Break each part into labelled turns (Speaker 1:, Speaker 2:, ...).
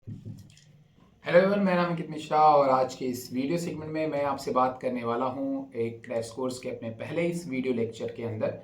Speaker 1: Hello everyone, मेरा नाम अंकित मिश्रा और आज के इस वीडियो सेगमेंट में मैं आपसे बात करने वाला हूं एक क्रैश कोर्स के अपने पहले इस वीडियो लेक्चर के अंदर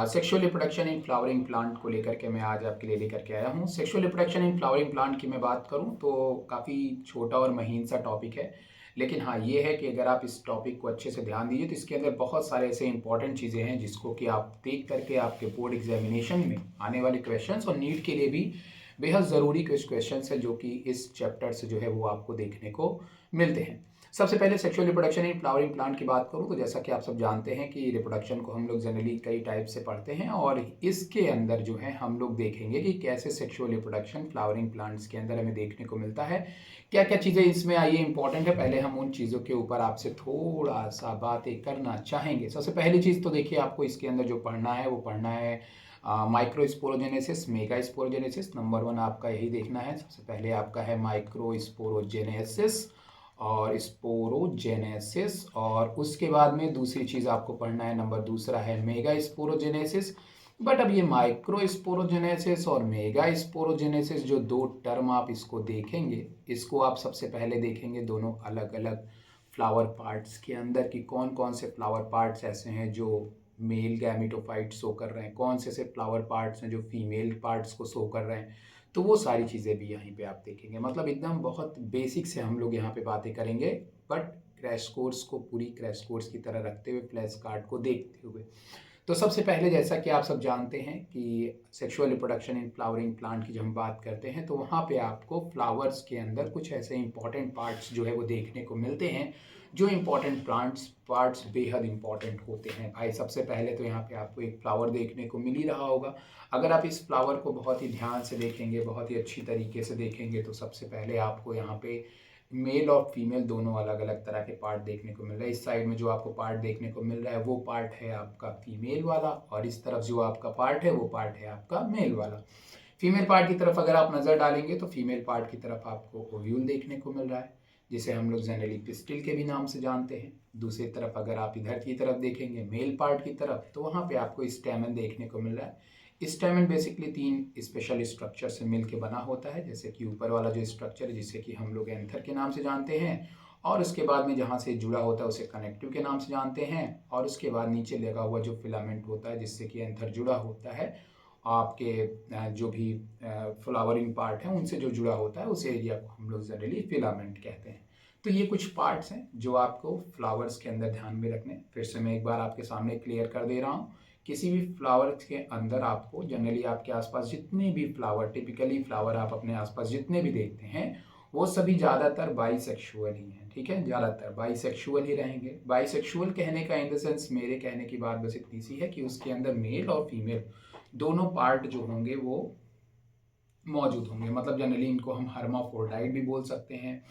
Speaker 1: sexual reproduction in flowering plant को लेकर के मैं आज आपके लिए लेकर के आया हूं। Sexual reproduction in flowering plant की मैं बात करूं तो काफ़ी छोटा और महीन सा टॉपिक है, लेकिन हाँ ये है कि अगर आप इस टॉपिक को अच्छे से ध्यान दीजिए तो इसके अंदर बहुत सारे ऐसे इंपॉर्टेंट चीज़ें हैं जिसको कि आप देख करके आपके बोर्ड एग्जामिनेशन में आने वाले क्वेश्चंस और नीट के लिए भी बेहद ज़रूरी कुछ क्वेश्चन है जो कि इस चैप्टर से जो है वो आपको देखने को मिलते हैं। सबसे पहले sexual reproduction in flowering plant की बात करूं तो जैसा कि आप सब जानते हैं कि रिप्रोडक्शन को हम लोग जनरली कई टाइप से पढ़ते हैं और इसके अंदर जो है हम लोग देखेंगे कि कैसे सेक्सुअल रिप्रोडक्शन फ्लावरिंग प्लांट्स के अंदर हमें देखने को मिलता है, क्या क्या चीज़ें इसमें आई इंपॉर्टेंट है। पहले हम उन चीज़ों के ऊपर आपसे थोड़ा सा बातें करना चाहेंगे। सबसे पहली चीज़ तो देखिए, आपको इसके अंदर जो पढ़ना है वो पढ़ना है microsporogenesis, mega sporogenesis. Number one आपका यही देखना है। सबसे पहले आपका है माइक्रोस्पोरोजेनेसिस और स्पोरोजेनेसिस, और उसके बाद में दूसरी चीज़ आपको पढ़ना है, नंबर दूसरा है मेगा स्पोरोजेनेसिस। बट अब ये माइक्रो स्पोरोजेनेसिस और मेगा स्पोरोजेनेसिस जो दो टर्म आप इसको देखेंगे, इसको आप सबसे पहले देखेंगे दोनों अलग अलग फ्लावर पार्ट्स के अंदर कि कौन कौन से फ्लावर पार्ट्स ऐसे हैं जो मेल गैमेटोफाइट शो कर रहे हैं, कौन से ऐसे फ्लावर पार्ट्स हैं जो फीमेल पार्ट्स को शो कर रहे हैं। तो वो सारी चीज़ें भी यहीं पे आप देखेंगे। मतलब एकदम बहुत बेसिक से हम लोग यहाँ पे बातें करेंगे, बट क्रैश कोर्स को पूरी क्रैश कोर्स की तरह रखते हुए, फ्लैश कार्ड को देखते हुए। तो सबसे पहले जैसा कि आप सब जानते हैं कि sexual reproduction in flowering plant की जब हम बात करते हैं तो वहाँ पे आपको फ्लावर्स के अंदर कुछ ऐसे इंपॉर्टेंट पार्ट्स जो है वो देखने को मिलते हैं, जो इंपॉर्टेंट पार्ट्स बेहद इंपॉर्टेंट होते हैं। भाई सबसे पहले तो यहाँ पे आपको एक फ्लावर देखने को मिल ही रहा होगा। अगर आप इस फ्लावर को बहुत ही ध्यान से देखेंगे, बहुत ही अच्छी तरीके से देखेंगे, तो सबसे पहले आपको यहाँ पे मेल और फीमेल दोनों अलग अलग तरह के पार्ट देखने को मिल रहे हैं। इस साइड में जो आपको पार्ट देखने को मिल रहा है वो पार्ट है आपका फीमेल वाला, और इस तरफ जो आपका पार्ट है वो पार्ट है आपका मेल वाला। फीमेल पार्ट की तरफ अगर आप नज़र डालेंगे तो फीमेल पार्ट की तरफ आपको ओव्यूल देखने को मिल रहा है, जिसे हम लोग जनरली पिस्टिल के भी नाम से जानते हैं। दूसरी तरफ अगर आप इधर की तरफ देखेंगे मेल पार्ट की तरफ, तो वहाँ पे आपको स्टैमेन देखने को मिल रहा है। स्टैमेन बेसिकली तीन स्पेशल स्ट्रक्चर से मिलकर बना होता है, जैसे कि ऊपर वाला जो स्ट्रक्चर है जिसे कि हम लोग एंथर के नाम से जानते हैं, और उसके बाद में जहाँ से जुड़ा होता है उसे कनेक्टिव के नाम से जानते हैं, और उसके बाद नीचे लगा हुआ जो फिलामेंट होता है जिससे कि एंथर जुड़ा होता है आपके जो भी फ्लावरिंग पार्ट है उनसे जो जुड़ा होता है उस एरिया को हम लोग जनरली फिलामेंट कहते हैं। तो ये कुछ पार्ट्स हैं जो आपको फ्लावर्स के अंदर ध्यान में रखने। फिर से मैं एक बार आपके सामने क्लियर कर दे रहा हूँ। किसी भी फ्लावर के अंदर आपको जनरली आपके आसपास जितने भी फ्लावर, टिपिकली फ्लावर आप अपने आसपास जितने भी देखते हैं, वो सभी ज़्यादातर बाईसेक्सुअल ही हैं। ठीक है, ज़्यादातर बाईसेक्सुअल ही रहेंगे। बाईसेक्सुअल कहने का इन द सेंस, मेरे कहने की बात बस इतनी सी है कि उसके अंदर मेल और फीमेल दोनों पार्ट जो होंगे वो मौजूद होंगे। मतलब जनरली इनको हम हर्माफ्रोडाइट भी बोल सकते हैं,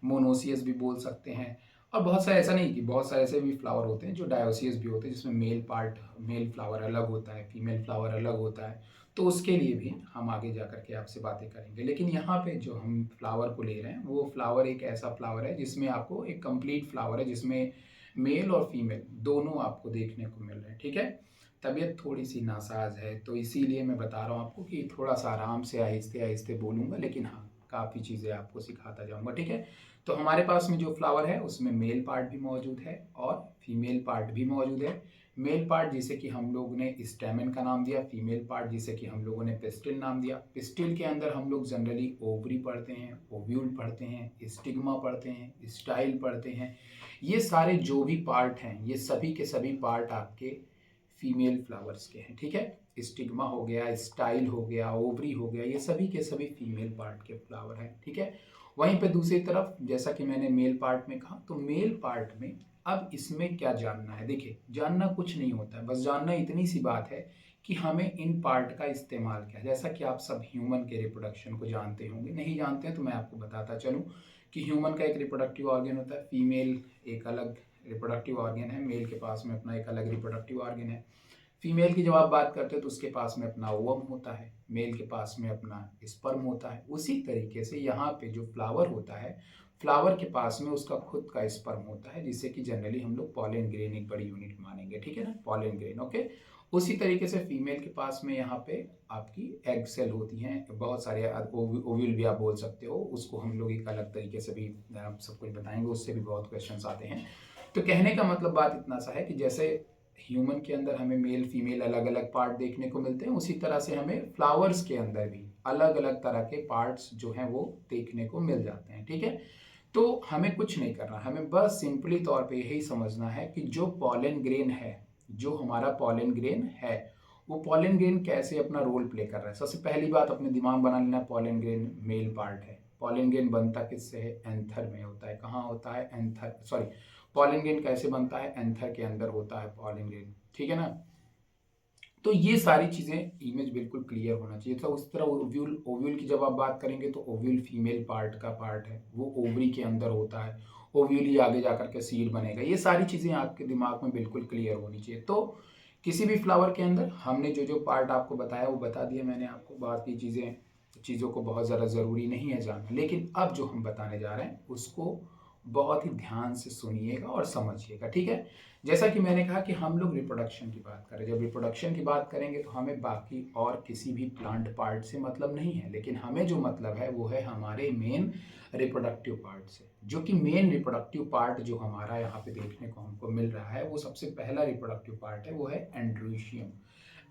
Speaker 1: मोनोसियस भी बोल सकते हैं, और बहुत सारे, ऐसा नहीं कि बहुत सारे ऐसे भी फ्लावर होते हैं जो डायोसियस भी होते हैं, जिसमें मेल फ्लावर अलग होता है, फीमेल फ्लावर अलग होता है। तो उसके लिए भी हम आगे जा करके आपसे बातें करेंगे। लेकिन यहाँ पे जो हम फ्लावर को ले रहे हैं वो फ्लावर एक ऐसा फ्लावर है जिसमें आपको एक कंप्लीट फ्लावर है जिसमें मेल और फीमेल दोनों आपको देखने को मिल रहे हैं। ठीक है, तबीयत थोड़ी सी नासाज है तो इसीलिए मैं बता रहा हूँ आपको कि थोड़ा सा आराम से आहिस्ते आहिस्ते बोलूँगा, लेकिन हाँ काफ़ी चीज़ें आपको सिखाता जाऊँगा। ठीक है, तो हमारे पास में जो फ्लावर है उसमें मेल पार्ट भी मौजूद है और फीमेल पार्ट भी मौजूद है। मेल पार्ट जिसे कि हम लोग ने स्टैमेन का नाम दिया, फीमेल पार्ट जिसे कि हम लोगों ने पिस्टिल नाम दिया। पिस्टिल के अंदर हम लोग जनरली ओवरी पढ़ते हैं, ओव्यूल पढ़ते हैं, स्टिग्मा पढ़ते हैं, स्टाइल पढ़ते हैं। ये सारे जो भी पार्ट हैं ये सभी के सभी पार्ट आपके फीमेल फ्लावर्स के हैं। ठीक है, स्टिग्मा हो गया, स्टाइल हो गया, ओवरी हो गया, ये सभी के सभी फीमेल पार्ट के फ्लावर हैं। ठीक है, वहीं पे दूसरी तरफ जैसा कि मैंने मेल पार्ट में कहा, तो मेल पार्ट में अब इसमें क्या जानना है। देखिए, जानना कुछ नहीं होता है, बस जानना इतनी सी बात है कि हमें इन पार्ट का इस्तेमाल क्या है। जैसा कि आप सब ह्यूमन के रिप्रोडक्शन को जानते होंगे, नहीं जानते हैं तो मैं आपको बताता चलूँ कि ह्यूमन का एक रिप्रोडक्टिव ऑर्गन होता है, फीमेल एक अलग रिप्रोडक्टिव ऑर्गन है, मेल के पास में अपना एक अलग रिप्रोडक्टिव ऑर्गन है। फीमेल की जब आप बात करते हो तो उसके पास में अपना ओवम होता है, मेल के पास में अपना स्पर्म होता है। उसी तरीके से यहाँ पे जो फ्लावर होता है, फ्लावर के पास में उसका खुद का स्पर्म होता है, जिसे कि जनरली हम लोग पॉलन ग्रेन एक बड़ी यूनिट मानेंगे। ठीक है ना, पॉलन ग्रेन। ओके, उसी तरीके से फीमेल के पास में यहाँ पे आपकी एग सेल होती हैं, बहुत सारे ओव्यूल भी आप बोल सकते हो, उसको हम लोग एक अलग तरीके से भी सब कुछ बताएंगे, उससे भी बहुत क्वेश्चंस आते हैं। तो कहने का मतलब बात इतना सा है कि जैसे ह्यूमन के अंदर हमें मेल फीमेल अलग अलग पार्ट देखने को मिलते हैं, उसी तरह से हमें फ्लावर्स के अंदर भी अलग अलग तरह के पार्ट्स जो हैं वो देखने को मिल जाते हैं। ठीक है, तो हमें कुछ नहीं करना, हमें बस सिंपली तौर पे यही समझना है कि जो पॉलन ग्रेन है, जो हमारा पॉलन ग्रेन है, वो पॉलन ग्रेन कैसे अपना रोल प्ले कर रहा है। सबसे पहली बात अपने दिमाग बना लेना, पॉलन ग्रेन मेल पार्ट है। पॉलन ग्रेन बनता किससे है? एंथर में होता है। कहाँ होता है? एंथर, सॉरी, पॉलन ग्रेन कैसे बनता है? एंथर के अंदर होता है पॉलन ग्रेन। ठीक है ना। तो ये सारी चीजें इमेज बिल्कुल क्लियर होना चाहिए। तो उस तरह ओव्यूल, ओव्यूल की जब आप बात करेंगे तो ओव्यूल फीमेल पार्ट का पार्ट है, वो ओवरी के अंदर होता है। ओव्यूल ही आगे जाकर के सीड बनेगा। ये सारी चीजें आपके दिमाग में बिल्कुल क्लियर होनी चाहिए। तो किसी भी फ्लावर के अंदर हमने जो जो पार्ट आपको बताया वो बता दिया मैंने आपको। बाकी चीज़ों को बहुत ज़्यादा ज़रूरी नहीं है जानना, लेकिन अब जो हम बताने जा रहे हैं उसको बहुत ही ध्यान से सुनिएगा और समझिएगा। ठीक है, जैसा कि मैंने कहा कि हम लोग रिप्रोडक्शन की बात करें, जब रिप्रोडक्शन की बात करेंगे तो हमें बाकी और किसी भी प्लांट पार्ट से मतलब नहीं है, लेकिन हमें जो मतलब है वो है हमारे मेन रिप्रोडक्टिव पार्ट से। जो कि मेन रिप्रोडक्टिव पार्ट जो हमारा यहाँ पे देखने को हमको मिल रहा है, वो सबसे पहला रिप्रोडक्टिव पार्ट है, वो है एंड्रोशियम।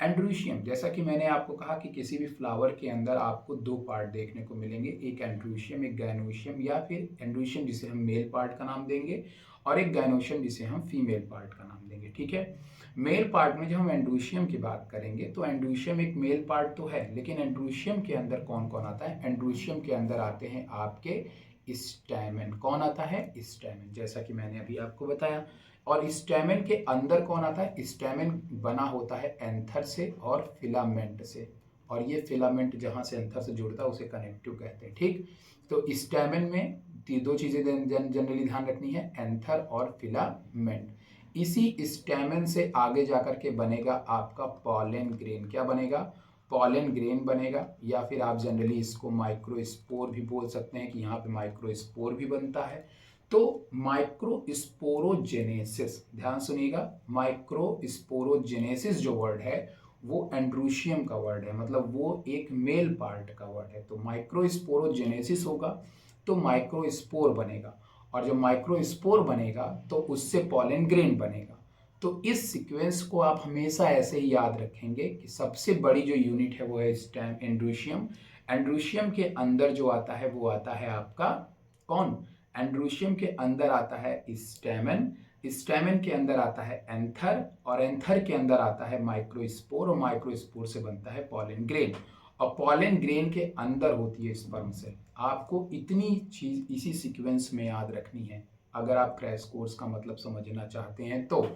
Speaker 1: एंड्रोशियम, जैसा कि मैंने आपको कहा कि किसी भी फ्लावर के अंदर आपको दो पार्ट देखने को मिलेंगे, एक एंड्रोशियम, एक गायनोशियम, या फिर एंड्रोशियम जिसे हम मेल पार्ट का नाम देंगे और एक गायनोशियम जिसे हम फीमेल पार्ट का नाम देंगे। ठीक है, मेल पार्ट में जब हम एंड्रोशियम की बात करेंगे तो एंड्रोशियम एक मेल पार्ट तो है, लेकिन एंड्रोशियम के अंदर कौन कौन आता है? एंड्रोशियम के अंदर आते हैं आपके स्टैमेन। कौन आता है? स्टैमेन, जैसा कि मैंने अभी आपको बताया। और स्टैमेन के अंदर कौन आता है? स्टैमेन बना होता है एंथर से और फिलामेंट से, और ये फिलामेंट जहां से एंथर से जुड़ता है उसे कनेक्टिव कहते हैं। ठीक, तो स्टैमेन में दो चीजें जनरली ध्यान रखनी है, एंथर और फिलामेंट। इसी स्टैमेन से आगे जाकर के बनेगा आपका पॉलन ग्रेन। क्या बनेगा? पॉलन ग्रेन बनेगा, या फिर आप जनरली इसको माइक्रोस्पोर भी बोल सकते हैं कि यहाँ पे माइक्रोस्पोर भी बनता है। तो माइक्रोस्पोरोजेनेसिस, ध्यान सुनिएगा, माइक्रोस्पोरोजेनेसिस जो वर्ड है वो एंड्रोशियम का वर्ड है, मतलब वो एक मेल पार्ट का वर्ड है। तो माइक्रोस्पोरोजेनेसिस होगा तो माइक्रोस्पोर बनेगा, और जब माइक्रोस्पोर बनेगा तो उससे पॉलन ग्रेन बनेगा। तो इस सीक्वेंस को आप हमेशा ऐसे ही याद रखेंगे कि सबसे बड़ी जो यूनिट है वो है स्टेम एंड्रोशियम। एंड्रोशियम के अंदर जो आता है वो आता है आपका कौन? एंड्रोशियम के अंदर आता है स्टैमेन, स्टैमेन के अंदर आता है एंथर, और एंथर के अंदर आता है माइक्रोस्पोर, और माइक्रोस्पोर से बनता है पॉलन ग्रेन, और पॉलन ग्रेन के अंदर होती है स्पर्म सेल। आपको इतनी चीज इसी सीक्वेंस में याद रखनी है अगर आप क्रैश कोर्स का मतलब समझना चाहते हैं तो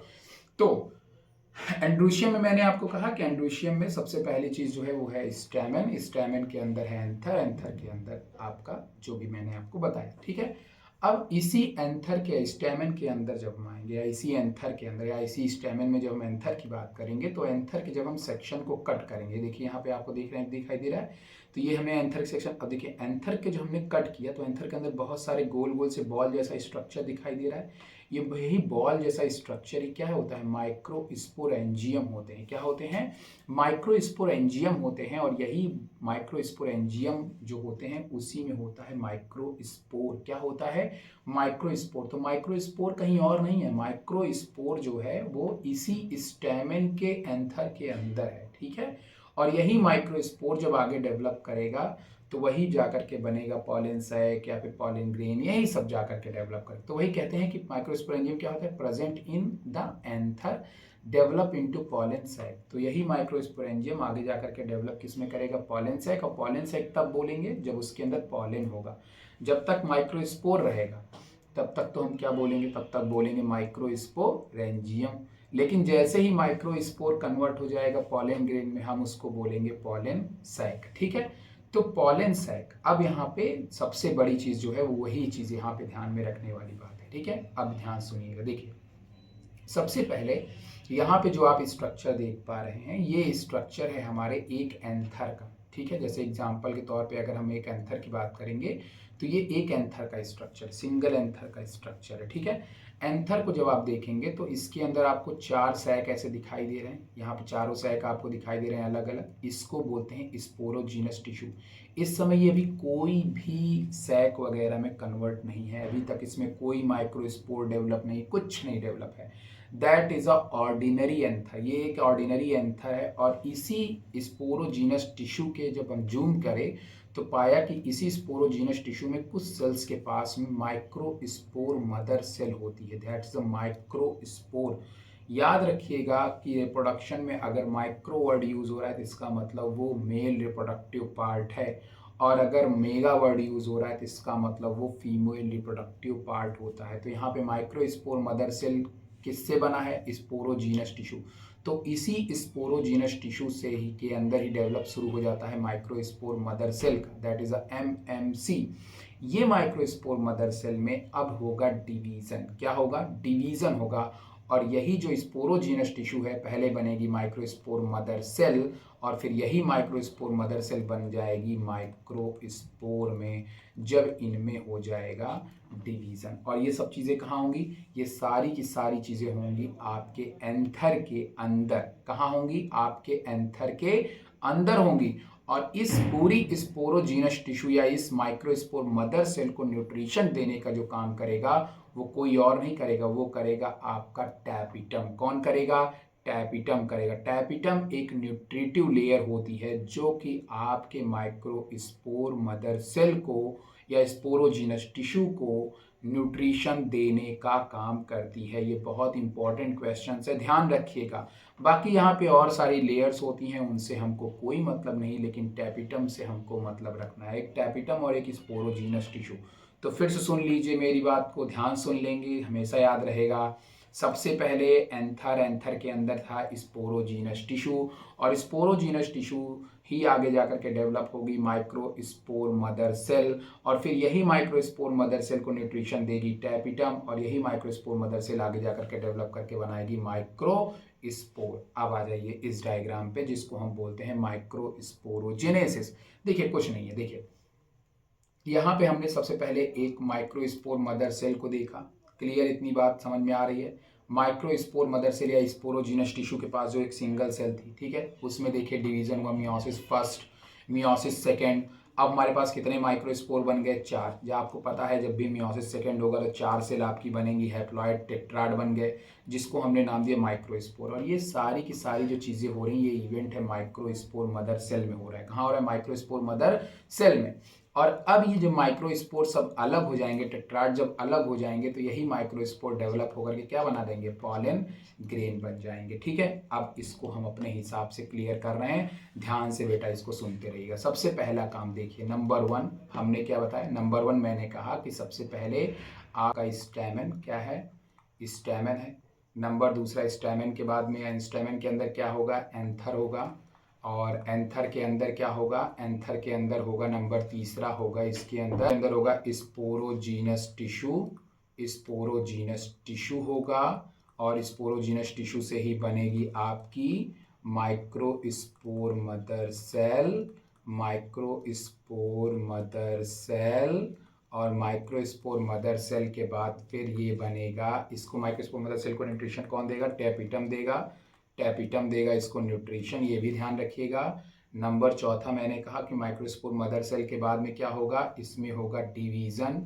Speaker 1: एंड्रोशियम में मैंने आपको कहा कि एंड्रोशियम में सबसे पहली चीज जो है वो है स्टैमेन, स्टैमेन के अंदर है एंथर, एंथर के अंदर आपका जो भी मैंने आपको बताया। ठीक है, अब इसी एंथर के स्टैमेन के अंदर जब हम आएंगे, या इसी एंथर के अंदर या इसी स्टैमेन में जब हम एंथर की बात करेंगे, तो एंथर के जब हम सेक्शन को कट करेंगे, देखिए यहाँ पे आपको दिखाई दे रहा है, तो ये हमें एंथर सेक्शन। अब देखिए एंथर के जो हमने कट किया तो एंथर के अंदर बहुत सारे गोल गोल से बॉल जैसा स्ट्रक्चर दिखाई दे रहा है। ये वही बॉल जैसा स्ट्रक्चर ही क्या होता है? माइक्रोस्पोरेंजियम होते हैं। क्या होते हैं? माइक्रोस्पोरेंजियम होते हैं, और यही माइक्रोस्पोरेंजियम जो होते हैं उसी में होता है माइक्रोस्पोर। क्या होता है? माइक्रोस्पोर। तो माइक्रोस्पोर कहीं और नहीं है, माइक्रोस्पोर जो है वो इसी स्टैमेन के एंथर के अंदर है। ठीक है, और यही माइक्रोस्पोर जब आगे डेवलप करेगा तो वही जाकर के बनेगा पॉलन सैक या फिर पॉलन ग्रेन, यही सब जाकर के डेवलप करे। तो वही कहते हैं कि माइक्रोस्पोरेंजियम क्या होता है? Present in the anther, develop into pollen sac. तो यही माइक्रोस्पोरेंजियम आगे जाकर के डेवलप किसमें करेगा? Pollen sac. और पॉलन सैक तब बोलेंगे जब उसके अंदर पॉलन होगा। जब तक माइक्रोस्पोर रहेगा तब तक तो हम क्या बोलेंगे? तब तक बोलेंगे माइक्रोस्पोरेंजियम। लेकिन जैसे ही माइक्रोस्पोर कन्वर्ट हो जाएगा पॉलन ग्रेन में, हम उसको बोलेंगे पॉलन सैक। ठीक है, तो पॉलन सैक। अब यहाँ पे सबसे बड़ी चीज जो है वो वही चीज यहाँ पे ध्यान में रखने वाली बात है। ठीक है, अब ध्यान सुनिएगा। देखिए सबसे पहले यहाँ पे जो आप स्ट्रक्चर देख पा रहे हैं, ये स्ट्रक्चर है हमारे एक एंथर का। ठीक है। जैसे एग्जाम्पल के तौर पे अगर हम एक एंथर की बात करेंगे तो ये एक एंथर का स्ट्रक्चर, सिंगल एंथर का स्ट्रक्चर है, ठीक है। एंथर को जब आप देखेंगे तो इसके अंदर आपको 4 सैक ऐसे दिखाई दे रहे हैं, यहाँ पे चारों सैक आपको दिखाई दे रहे हैं अलग अलग। इसको बोलते हैं स्पोरोजीनस टिश्यू। इस समय ये अभी कोई भी सैक वगैरह में कन्वर्ट नहीं है, अभी तक इसमें कोई माइक्रोस्पोर डेवलप नहीं, कुछ नहीं डेवलप है। That is a ordinary anther, ये एक ऑर्डिनरी एंथर है। और इसी स्पोरोजीनस टिश्यू के जब हम जूम करें तो पाया कि इसी स्पोरोजीनस टिश्यू में कुछ सेल्स के पास में माइक्रोस्पोर मदर सेल होती है, दैट इज अ माइक्रोस्पोर। याद रखिएगा कि रिप्रोडक्शन में अगर माइक्रो वर्ड यूज हो रहा है तो इसका मतलब वो मेल रिप्रोडक्टिव पार्ट है, और अगर मेगा वर्ड यूज हो रहा है तो इसका मतलब वो फीमेल रिप्रोडक्टिव पार्ट होता है। तो यहाँ पे माइक्रोस्पोर मदर सेल किससे बना है? Sporogenous tissue. तो इसी स्पोरोजीनस टिश्यू से ही के अंदर ही डेवलप शुरू हो जाता है माइक्रोस्पोर मदर सेल का, दैट इज अ MMC। ये माइक्रोस्पोर मदर सेल में अब होगा डिवीजन। क्या होगा? डिवीजन होगा। और यही जो स्पोरोजीनस टिश्यू है, पहले बनेगी माइक्रोस्पोर मदर सेल और फिर यही माइक्रोस्पोर मदर सेल बन जाएगी माइक्रोस्पोर में, जब इनमें हो जाएगा डिवीजन। और ये सब चीज़ें कहाँ होंगी? ये सारी की सारी चीज़ें होंगी आपके एंथर के अंदर। कहाँ होंगी? आपके एंथर के अंदर होंगी। और इस पूरी स्पोरोजीनस टिश्यू या इस माइक्रोस्पोर मदर सेल को न्यूट्रिशन देने का जो काम करेगा वो कोई और नहीं करेगा, वो करेगा आपका टैपिटम। कौन करेगा? टैपिटम करेगा। टैपिटम एक न्यूट्रिटिव लेयर होती है जो कि आपके माइक्रोस्पोर मदर सेल को या स्पोरोजीनस टिश्यू को न्यूट्रिशन देने का काम करती है। ये बहुत इंपॉर्टेंट क्वेश्चन है, ध्यान रखिएगा। बाकी यहाँ पे और सारी लेयर्स होती हैं, उनसे हमको कोई मतलब नहीं, लेकिन टैपिटम से हमको मतलब रखना है, एक टैपिटम और एक स्पोरोजीनस टिश्यू। तो फिर से सुन लीजिए मेरी बात को, ध्यान सुन लेंगे, हमेशा याद रहेगा। सबसे पहले एंथर, एंथर के अंदर था स्पोरोजीनस टिश्यू, और स्पोरोजीनस टिश्यू ही आगे जाकर के डेवलप होगी माइक्रोस्पोर मदर सेल, और फिर यही माइक्रोस्पोर मदर सेल को न्यूट्रिशन देगी टैपिटम, और यही माइक्रोस्पोर मदर सेल आगे जाकर के डेवलप करके बनाएगी माइक्रोस्पोर। अब आ जाइए इस डायग्राम पे जिसको हम बोलते हैं माइक्रोस्पोरोजेनेसिस। देखिए कुछ नहीं है, देखिए यहाँ पे हमने सबसे पहले एक माइक्रोस्पोर मदर सेल को देखा। क्लियर? इतनी बात समझ में आ रही है? माइक्रोस्पोर मदर सेल या स्पोरोजीनस टिश्यू के पास जो एक सिंगल सेल थी, ठीक है, उसमें देखिए डिवीजन हुआ, मियोसिस फर्स्ट, मियोसिस सेकेंड। अब हमारे पास कितने माइक्रोस्पोर बन गए? 4। जो आपको पता है जब भी मियोसिस सेकेंड होगा तो 4 सेल आपकी बनेंगी, हैप्लॉइड टेट्राड बन गए, जिसको हमने नाम दिया माइक्रोस्पोर। और ये सारी की सारी जो चीज़ें हो रही हैं, ये इवेंट है माइक्रोस्पोर मदर सेल में हो रहा है। कहाँ हो रहा है? माइक्रोस्पोर मदर सेल में। और अब ये जो माइक्रोस्पोर सब अलग हो जाएंगे, टेट्राड जब अलग हो जाएंगे तो यही माइक्रोस्पोर डेवलप होकर के क्या बना देंगे? पॉलन ग्रेन बन जाएंगे, ठीक है। अब इसको हम अपने हिसाब से क्लियर कर रहे हैं, ध्यान से बेटा इसको सुनते रहिएगा। सबसे पहला काम देखिए, नंबर 1 हमने क्या बताया? नंबर 1 मैंने कहा कि सबसे पहले आपका स्टैमेन क्या है? स्टैमेन है। नंबर दूसरा, स्टैमेन के बाद में स्टैमेन के अंदर क्या होगा? एंथर होगा। और एंथर के अंदर क्या होगा? एंथर के अंदर होगा, नंबर तीसरा होगा इसके अंदर होगा स्पोरोजीनस टिश्यू। स्पोरोजीनस टिश्यू होगा, और स्पोरोजीनस टिश्यू से ही बनेगी आपकी microspore mother cell. Microspore mother cell, और माइक्रोस्पोर मदर सेल के बाद फिर ये बनेगा, इसको माइक्रोस्पोर मदर सेल को न्यूट्रिशन कौन देगा? टैपिटम देगा। टैपिटम देगा इसको न्यूट्रिशन, ये भी ध्यान रखिएगा। नंबर चौथा मैंने कहा कि माइक्रोस्पोर मदर सेल के बाद में क्या होगा? इसमें होगा डिवीज़न,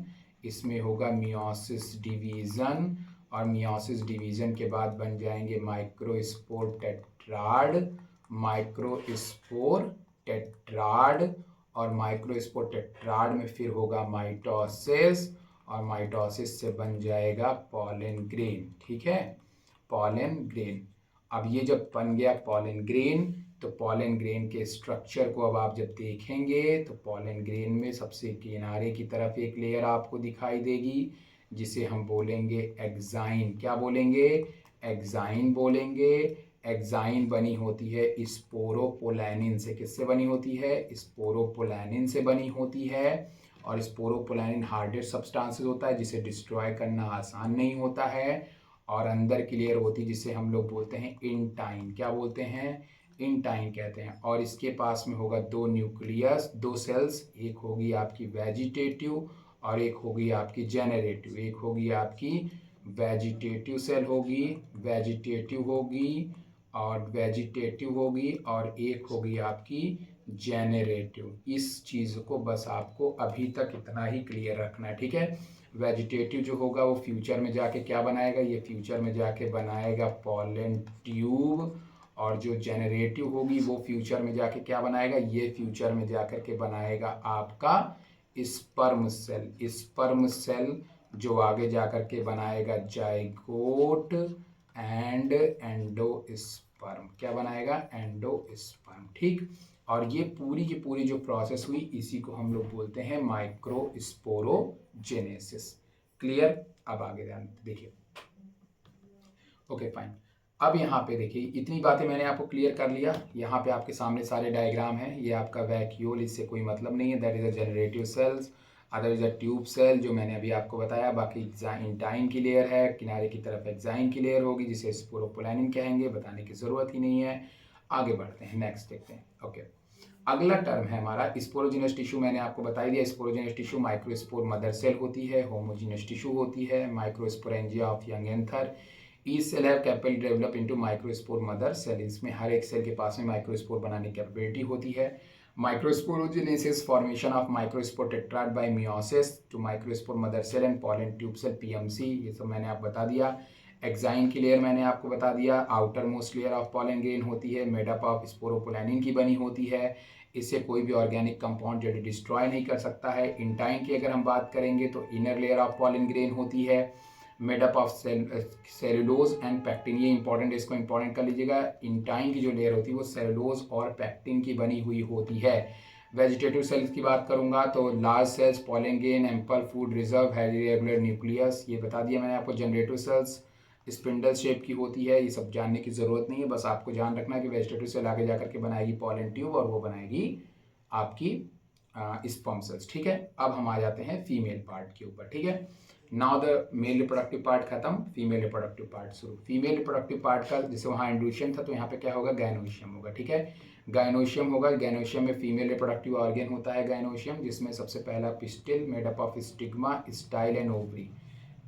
Speaker 1: इसमें होगा मियोसिस डिवीज़न, और मियोसिस डिवीज़न के बाद बन जाएंगे माइक्रोस्पोर टेट्राड। माइक्रोस्पोर टेट्राड, और माइक्रोस्पोर टेट्राड में फिर होगा माइटोसिस, और माइटोसिस से बन जाएगा पॉलन ग्रेन, ठीक है, पॉलन ग्रेन। अब ये जब बन गया पॉलन ग्रेन, तो पॉलन ग्रेन के स्ट्रक्चर को अब आप जब देखेंगे तो पॉलन ग्रेन में सबसे किनारे की तरफ एक लेयर आपको दिखाई देगी जिसे हम बोलेंगे एक्साइन। क्या बोलेंगे? एक्साइन बोलेंगे। एक्साइन बनी होती है स्पोरोपोलैनिन से। किससे बनी होती है? स्पोरोपोलैनिन से बनी होती है। और स्पोरोपोलैनिन हार्डेड सब्सटेंसेस होता है जिसे डिस्ट्रॉय करना आसान नहीं होता है। और अंदर की लेयर होती है जिसे हम लोग बोलते हैं इंटाइन। क्या बोलते हैं? इंटाइन कहते हैं। और इसके पास में होगा दो न्यूक्लियस, दो सेल्स, एक होगी आपकी वेजिटेटिव और एक होगी आपकी जेनरेटिव। एक होगी आपकी वेजिटेटिव सेल होगी, वेजिटेटिव होगी और वेजिटेटिव होगी, और एक होगी आपकी जेनरेटिव। इस चीज़ को बस आपको अभी तक इतना ही क्लियर रखना है, ठीक है। वेजिटेटिव जो होगा वो फ्यूचर में जाके क्या बनाएगा, ये फ्यूचर में जाके बनाएगा पॉलन ट्यूब। और जो जेनरेटिव होगी वो फ्यूचर में जाके क्या बनाएगा, ये फ्यूचर में जाकर के बनाएगा आपका स्पर्म सेल। स्पर्म सेल जो आगे जाकर के बनाएगा जाइगोट एंड एंडोस्पर्म। क्या बनाएगा, एंडोस्पर्म, ठीक। और ये पूरी की पूरी जो प्रोसेस हुई इसी को हम लोग बोलते हैं माइक्रोस्पोरोजेनेसिस। क्लियर। अब आगे ध्यान देखिए। Okay fine. अब यहाँ पे देखिए इतनी बातें मैंने आपको क्लियर कर लिया। यहाँ पे आपके सामने सारे डायग्राम हैं। ये आपका वैक्यूल, इससे कोई मतलब नहीं है, that is a generative cells, other is a tube cell जो मैंने अभी आपको बताया। बाकी इंटाइन की लेयर है, किनारे की तरफ एक्साइन की लेयर होगी जिसे स्पोरोपोलानिन कहेंगे, बताने की ज़रूरत ही नहीं है। आगे बढ़ते हैं, नेक्स्ट देखते हैं। ओके, अगला टर्म है हमारा स्पोरोजिनस टिश्यू। मैंने आपको बता दिया sporogenous tissue microspore mother cell होती है, होमोजिनस टिश्यू होती है, microsporangia of young anther. Each cell have capability develop into microspore mother cell. इसमें हर एक सेल के पास में माइक्रोस्पोर बनाने की कैपेबिलिटी होती है। Microsporogenesis, formation of microspore tetrad by meiosis to microspore mother cell and pollen tube cell, PMC, ये सब मैंने आपको बता दिया। एक्साइन की लेयर मैंने आपको बता दिया, outer most layer of pollen grain होती है, मेड अप ऑफ स्पोरोपोलानिन की बनी होती है। इससे कोई भी ऑर्गेनिक कंपाउंड जो डिस्ट्रॉय नहीं कर सकता है। इंटाइन की अगर हम बात करेंगे तो inner layer of pollen grain होती है, made up of cellulose and pectin. ये इंपॉर्टेंट, इसको इंपॉर्टेंट कर लीजिएगा। इंटाइन की जो लेयर होती है वो सेलुलोज और पैक्टिन की बनी हुई होती है। वेजिटेटिव सेल्स की बात करूंगा तो large cells, pollen grain, ample food reserve, heavy regular nucleus, ये बता दिया मैंने आपको। जनरेटिव सेल्स स्पिंडल शेप की होती है, ये सब जानने की ज़रूरत नहीं है, बस आपको ध्यान रखना है कि वेजिटेटिव सेल आगे जाकर के बनाएगी पॉलन ट्यूब और वो बनाएगी आपकी स्पर्म सेल्स, ठीक है। अब हम आ जाते हैं फीमेल पार्ट के ऊपर, ठीक है। Now the male reproductive part खत्म, फीमेल रिप्रोडक्टिव पार्ट शुरू। फीमेल रिप्रोडक्टिव पार्ट का जैसे वहाँ एंडोशियम था तो यहाँ पे क्या होगा, गायनोशियम होगा, ठीक है। गायनोशियम होगा, गायनोशियम में फीमेल रिप्रोडक्टिव ऑर्गन होता है गायनोशियम, जिसमें सबसे पहला pistil made up of stigma, style and ovary.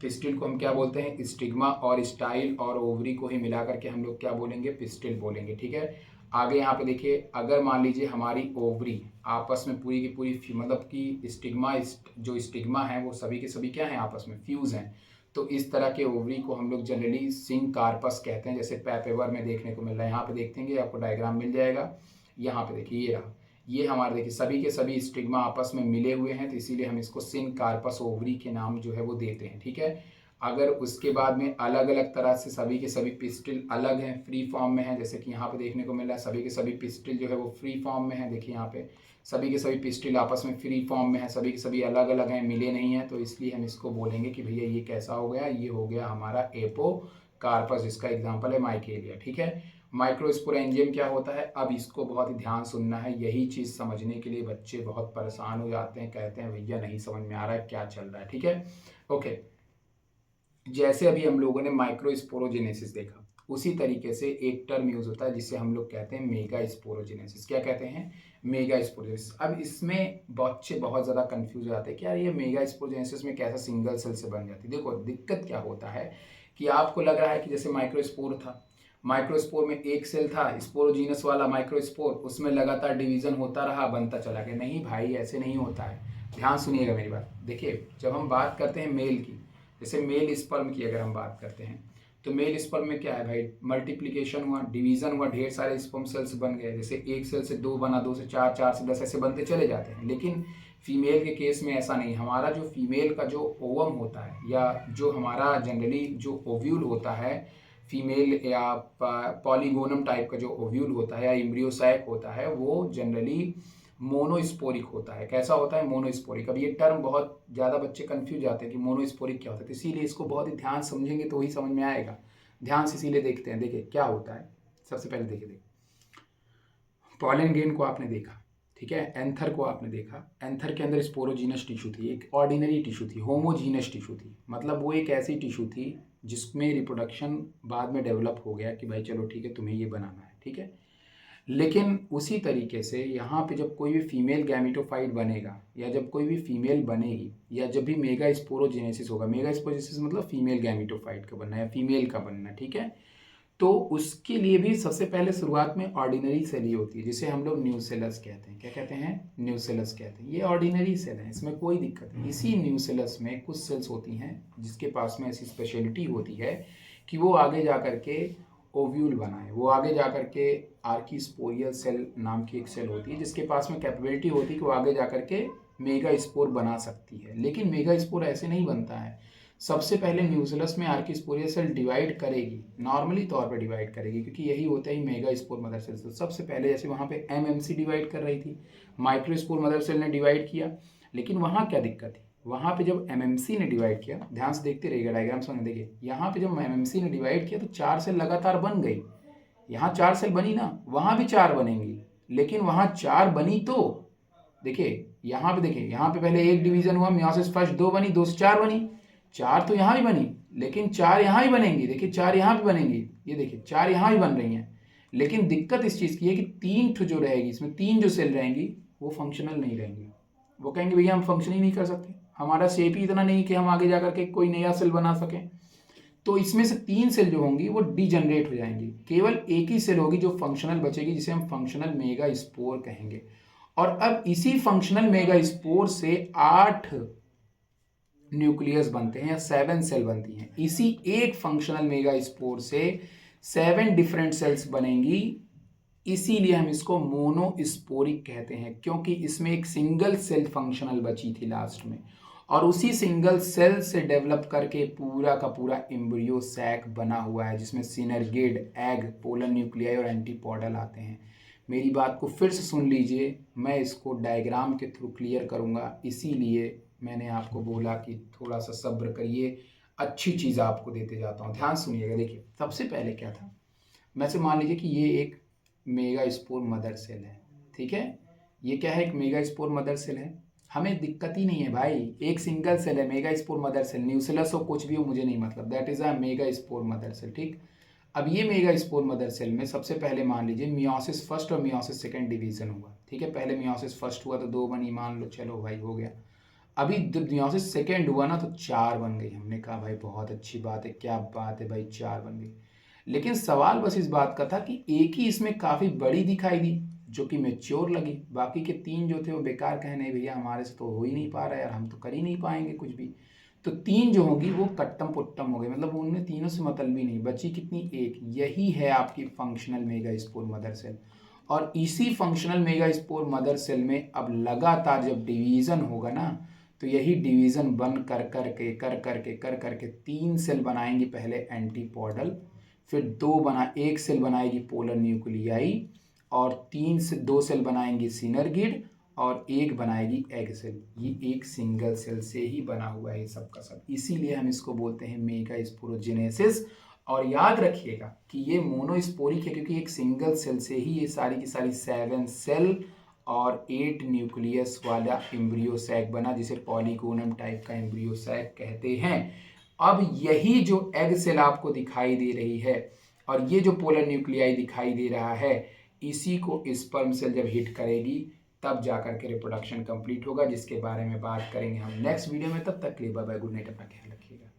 Speaker 1: Pistil को हम क्या बोलते हैं, स्टिग्मा, और स्टाइल और ओवरी को ही मिला करके हम लोग क्या बोलेंगे, पिस्टिल बोलेंगे, ठीक है। आगे यहाँ पे देखिए, अगर मान लीजिए हमारी ओवरी आपस में पूरी की पूरी मतलब कि स्टिग्मा, जो स्टिग्मा है वो सभी के सभी क्या हैं, आपस में फ्यूज हैं, तो इस तरह के ओवरी को हम लोग जनरली सिंकार्पस कहते हैं, जैसे पेपर में देखने को मिल रहा है। यहाँ पे देखेंगे आपको डायग्राम मिल जाएगा। यहाँ पे देखिए ये रहा, ये हमारे देखिए सभी के सभी स्टिग्मा आपस में मिले हुए हैं, तो इसीलिए हम इसको सिंकार्पस ओवरी के नाम जो है वो देते हैं, ठीक है। अगर उसके बाद में अलग अलग तरह से सभी के सभी पिस्टिल अलग हैं, फ्री फॉर्म में हैं, जैसे कि यहाँ पे देखने को मिल रहा है सभी के सभी पिस्टिल जो है वो फ्री फॉर्म में है। देखिए यहाँ पे सभी के सभी पिस्टिल आपस में फ्री फॉर्म में है, सभी के सभी अलग अलग हैं, मिले नहीं हैं, तो इसलिए हम इसको बोलेंगे कि भैया ये कैसा हो गया, ये हो गया हमारा एपोकार्पस, जिसका एग्जाम्पल है माइकेलिया, ठीक है। माइक्रोस्पोरेंजियम क्या होता है, अब इसको बहुत ही ध्यान सुनना है, यही चीज़ समझने के लिए बच्चे बहुत परेशान हो जाते हैं, कहते हैं भैया नहीं समझ में आ रहा है क्या चल रहा है, ठीक है। ओके, जैसे अभी हम लोगों ने माइक्रोस्पोरोजेनेसिस देखा, उसी तरीके से एक टर्म यूज होता है जिसे हम लोग कहते हैं मेगा स्पोरोजेनेसिस। क्या कहते हैं, मेगा स्पोरोजेनेसिस। अब इसमें बच्चे बहुत ज़्यादा कंफ्यूज हो जाते हैं कि यार ये मेगा स्पोरोजेनेसिस में कैसा सिंगल सेल से बन जाती है। देखो दिक्कत क्या होता है कि आपको लग रहा है कि जैसे माइक्रोस्पोर था, माइक्रोस्पोर में एक सेल था स्पोरोजीनस वाला माइक्रोस्पोर, उसमें लगातार डिवीजन होता रहा, बनता चला गया। नहीं भाई, ऐसे नहीं होता है, ध्यान सुनिएगा मेरी बात। देखिए जब हम बात करते हैं मेल की, जैसे मेल स्पर्म की अगर हम बात करते हैं तो मेल स्पर्म में क्या है भाई, मल्टीप्लिकेशन हुआ, डिवीजन हुआ, ढेर सारे स्पर्म सेल्स बन गए। जैसे एक सेल से दो बना, दो से चार, चार से 10, ऐसे बनते चले जाते हैं। लेकिन फीमेल के केस में ऐसा नहीं। हमारा जो फीमेल का जो ओवम होता है, या जो हमारा जनरली जो ओव्यूल होता है फीमेल, या पॉलीगोनम टाइप का जो ओव्यूल होता है या एम्ब्रियोसाइक होता है, वो जनरली मोनोस्पोरिक होता है। कैसा होता है, मोनोस्पोरिक। अब ये टर्म बहुत ज़्यादा बच्चे कंफ्यूज जाते हैं कि मोनोस्पोरिक क्या होता है, तो इसीलिए इसको बहुत ही ध्यान समझेंगे तो ही समझ में आएगा। ध्यान से इसीलिए देखते हैं। देखिए क्या होता है, सबसे पहले देखिए पॉलन ग्रेन को आपने देखा, ठीक है, एंथर को आपने देखा। एंथर के अंदर स्पोरोजीनस टिश्यू थी, एक ऑर्डिनरी टिश्यू थी, होमोजीनस टिश्यू थी, मतलब वो एक ऐसी टिश्यू थी जिसमें रिप्रोडक्शन बाद में डेवलप हो गया कि भाई चलो ठीक है तुम्हें ये बनाना है, ठीक है। लेकिन उसी तरीके से यहाँ पे जब कोई भी फीमेल गैमेटोफाइट बनेगा या जब कोई भी फीमेल बनेगी या जब भी मेगा स्पोरोजेनेसिस होगा, मेगा स्पोरोजेनेसिस मतलब फीमेल गैमेटोफाइट का बनना या फीमेल का बनना, ठीक है। तो उसके लिए भी सबसे पहले शुरुआत में ऑर्डिनरी सेल ही होती है, जिसे हम लोग न्यूसेलस कहते हैं। क्या कहते हैं? न्यूसेलस कहते हैं। ये ऑर्डिनरी सेल है, इसमें कोई दिक्कत नहीं। इसी न्यूसेलस में कुछ सेल्स होती हैं जिसके पास में ऐसी स्पेशलिटी होती है कि वो आगे जा कर के ओव्यूल बनाए, वो आगे जा कर के आर्कीस्पोरियल सेल नाम की एक सेल होती है जिसके पास में कैपेबिलिटी होती है कि वो आगे जा कर के मेगा स्पोर बना सकती है। लेकिन मेगा स्पोर ऐसे नहीं बनता है। सबसे पहले न्यूसेलस में आर्कीस्पोरिया सेल डिवाइड करेगी, नॉर्मली तौर पर डिवाइड करेगी, क्योंकि यही होता है मेगा स्पोर मदर सेल। तो सबसे पहले जैसे वहाँ पे एमएमसी डिवाइड कर रही थी, माइक्रोस्पोर मदर सेल ने डिवाइड किया। लेकिन वहाँ क्या दिक्कत थी? वहाँ पे जब एमएमसी ने डिवाइड किया, ध्यान से देखते रहिएगा डायग्राम्स में, देखिए यहाँ पे जब एमएमसी ने डिवाइड किया तो 4 सेल लगातार बन गई। यहाँ 4 सेल बनी ना, वहाँ भी 4 बनेंगी। लेकिन वहाँ 4 बनी तो देखिए यहाँ पे, देखिए यहाँ पे पहले एक डिवीजन हुआ, मियोसिस फर्स्ट 2 बनी, 2 से 4 बनी, 4 तो यहाँ भी बनी, लेकिन 4 यहाँ भी बनेंगी। देखिए 4 यहाँ भी बनेंगी, ये देखिए 4 यहाँ भी बन रही हैं। लेकिन दिक्कत इस चीज़ की है कि 3 जो रहेगी, इसमें 3 जो सेल रहेंगी वो फंक्शनल नहीं रहेंगी। वो कहेंगे भैया हम फंक्शन ही नहीं कर सकते, हमारा शेप ही इतना नहीं कि हम आगे जा करके कोई नया सेल बना सकें। तो इसमें से 3 सेल जो होंगी वो डीजनरेट हो जाएंगी, केवल एक ही सेल होगी जो फंक्शनल बचेगी, जिसे हम फंक्शनल मेगा स्पोर कहेंगे। और अब इसी फंक्शनल मेगा स्पोर से 8 न्यूक्लियस बनते हैं या 7 सेल बनती हैं। इसी एक फंक्शनल मेगा स्पोर से 7 डिफरेंट सेल्स बनेंगी। इसीलिए हम इसको मोनोस्पोरिक कहते हैं, क्योंकि इसमें एक सिंगल सेल फंक्शनल बची थी लास्ट में, और उसी सिंगल सेल से डेवलप करके पूरा का पूरा एम्ब्रियो सैक बना हुआ है, जिसमें सिनर्गिड, एग, पोलन न्यूक्लियाई और एंटीपोडल आते हैं। मेरी बात को फिर से सुन लीजिए, मैं इसको डायग्राम के थ्रू क्लियर करूंगा, इसीलिए मैंने आपको बोला कि थोड़ा सा सब्र करिए, अच्छी चीज़ आपको देते जाता हूँ। ध्यान सुनिएगा। देखिए सबसे पहले क्या था, मैं से मान लीजिए कि ये एक मेगा स्पोर मदर सेल है, ठीक है। ये क्या है? एक मेगा स्पोर मदर सेल है। हमें दिक्कत ही नहीं है भाई, एक सिंगल सेल है, megaspore mother cell, nucellus हो कुछ भी हो मुझे नहीं मतलब, that is a megaspore mother cell, ठीक। अब ये मेगा स्पोर मदर सेल में सबसे पहले मान लीजिए मियोसिस फर्स्ट और मियोसिस सेकंड डिवीजन हुआ, ठीक है। पहले मियोसिस फर्स्ट हुआ तो 2 बनी, मान लो, चलो भाई हो गया। अभी जब मियोसिस सेकंड हुआ ना तो 4 बन गई। हमने कहा भाई बहुत अच्छी बात है, क्या बात है भाई, 4 बन गई। लेकिन सवाल बस इस बात का था कि एक ही इसमें काफ़ी बड़ी दिखाई दी जो कि मैच्योर लगी, बाकी के 3 जो थे वो बेकार कहे, नहीं भैया हमारे से तो हो ही नहीं पा रहा है यार, हम तो कर ही नहीं पाएंगे कुछ भी। तो 3 जो होगी वो कट्टम पुट्टम हो गई, मतलब उनमें तीनों से मतलब भी नहीं बची। कितनी? एक। यही है आपकी functional megaspore mother cell. और इसी functional megaspore mother cell में अब लगातार जब डिवीजन होगा ना, तो यही डिवीजन बन कर करके 3 सेल बनाएंगी पहले एंटीपोडल, फिर 1 सेल बनाएगी पोलर न्यूक्लियाई, और 2 सेल बनाएंगी सिनर्गिड, और 1 बनाएगी एग सेल। ये एक सिंगल सेल से ही बना हुआ है सब का सब, इसीलिए हम इसको बोलते हैं मेगा स्पोरोजेनेसिस। और याद रखिएगा कि ये मोनोस्पोरिक है, क्योंकि एक सिंगल सेल से ही ये सारी की सारी 7 सेल और 8 न्यूक्लियस वाला एम्ब्रियो सैक बना, जिसे पॉलीगोनम टाइप का एम्ब्रियो सैक कहते हैं। अब यही जो एग सेल आपको दिखाई दे रही है और ये जो पोलर न्यूक्लियाई दिखाई दे रहा है, इसी को स्पर्म सेल जब हिट करेगी तब जाकर के रिप्रोडक्शन कंप्लीट होगा, जिसके बारे में बात करेंगे हम नेक्स्ट वीडियो में। तब तक के लिए बाय बाय, गुड नाइट, अपना ख्याल रखिएगा।